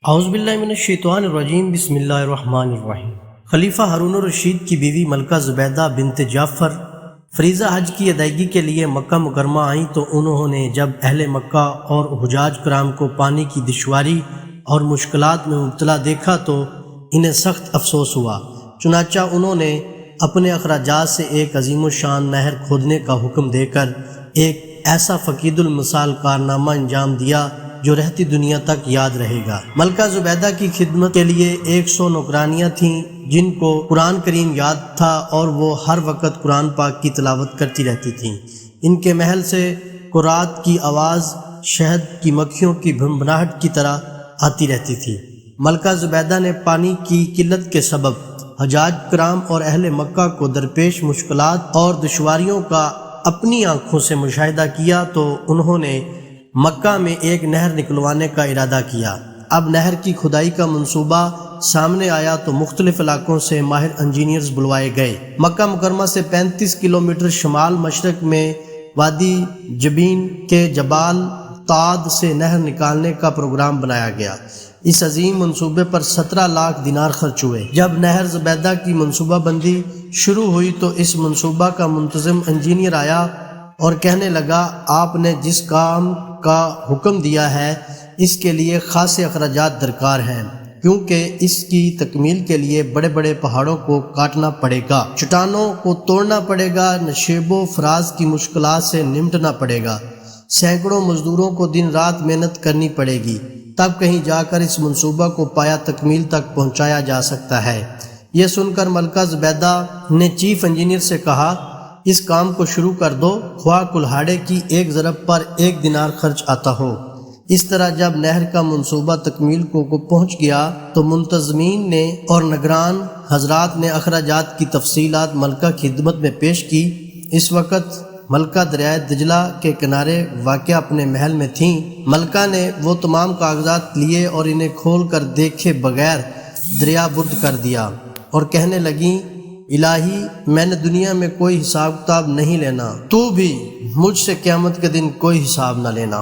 اعوذ باللہ من الشیطان الرجیم، بسم اللہ الرحمن الرحیم۔ خلیفہ ہارون الرشید کی بیوی ملکہ زبیدہ بنت جعفر فریضہ حج کی ادائیگی کے لیے مکہ مکرمہ آئیں تو انہوں نے جب اہل مکہ اور حجاج کرام کو پانی کی دشواری اور مشکلات میں مبتلا دیکھا تو انہیں سخت افسوس ہوا، چنانچہ انہوں نے اپنے اخراجات سے ایک عظیم الشان نہر کھودنے کا حکم دے کر ایک ایسا فقید المثال کارنامہ انجام دیا جو رہتی دنیا تک یاد رہے گا۔ ملکہ زبیدہ کی خدمت کے لیے 100 نوکرانیاں تھیں جن کو قرآن کریم یاد تھا اور وہ ہر وقت قرآن پاک کی تلاوت کرتی رہتی تھیں۔ ان کے محل سے قرات کی آواز شہد کی مکھیوں کی بھنبھناہٹ کی طرح آتی رہتی تھی۔ ملکہ زبیدہ نے پانی کی قلت کے سبب حجاج کرام اور اہل مکہ کو درپیش مشکلات اور دشواریوں کا اپنی آنکھوں سے مشاہدہ کیا تو انہوں نے مکہ میں ایک نہر نکلوانے کا ارادہ کیا۔ اب نہر کی کھدائی کا منصوبہ سامنے آیا تو مختلف علاقوں سے ماہر انجینئرز بلوائے گئے۔ مکہ مکرمہ سے 35 کلومیٹر شمال مشرق میں وادی جبین کے جبال طاد سے نہر نکالنے کا پروگرام بنایا گیا۔ اس عظیم منصوبے پر 17 لاکھ دینار خرچ ہوئے۔ جب نہر زبیدہ کی منصوبہ بندی شروع ہوئی تو اس منصوبہ کا منتظم انجینئر آیا اور کہنے لگا، آپ نے جس کام کا حکم دیا ہے اس کے لیے خاصے اخراجات درکار ہیں، کیونکہ اس کی تکمیل کے لیے بڑے بڑے پہاڑوں کو کاٹنا پڑے گا، چٹانوں کو توڑنا پڑے گا، نشیب و فراز کی مشکلات سے نمٹنا پڑے گا، سینکڑوں مزدوروں کو دن رات محنت کرنی پڑے گی، تب کہیں جا کر اس منصوبہ کو پایا تکمیل تک پہنچایا جا سکتا ہے۔ یہ سن کر ملکہ زبیدہ نے چیف انجینئر سے کہا، اس کام کو شروع کر دو، خواہ کلہاڑے کی ایک ضرب پر 1 دینار خرچ آتا ہو۔ اس طرح جب نہر کا منصوبہ تکمیل کو پہنچ گیا تو منتظمین نے اور نگران حضرات نے اخراجات کی تفصیلات ملکہ کی خدمت میں پیش کی۔ اس وقت ملکہ دریائے دجلہ کے کنارے واقع اپنے محل میں تھیں۔ ملکہ نے وہ تمام کاغذات لیے اور انہیں کھول کر دیکھے بغیر دریا برد کر دیا اور کہنے لگیں، الہی، میں نے دنیا میں کوئی حساب کتاب نہیں لینا، تو بھی مجھ سے قیامت کے دن کوئی حساب نہ لینا۔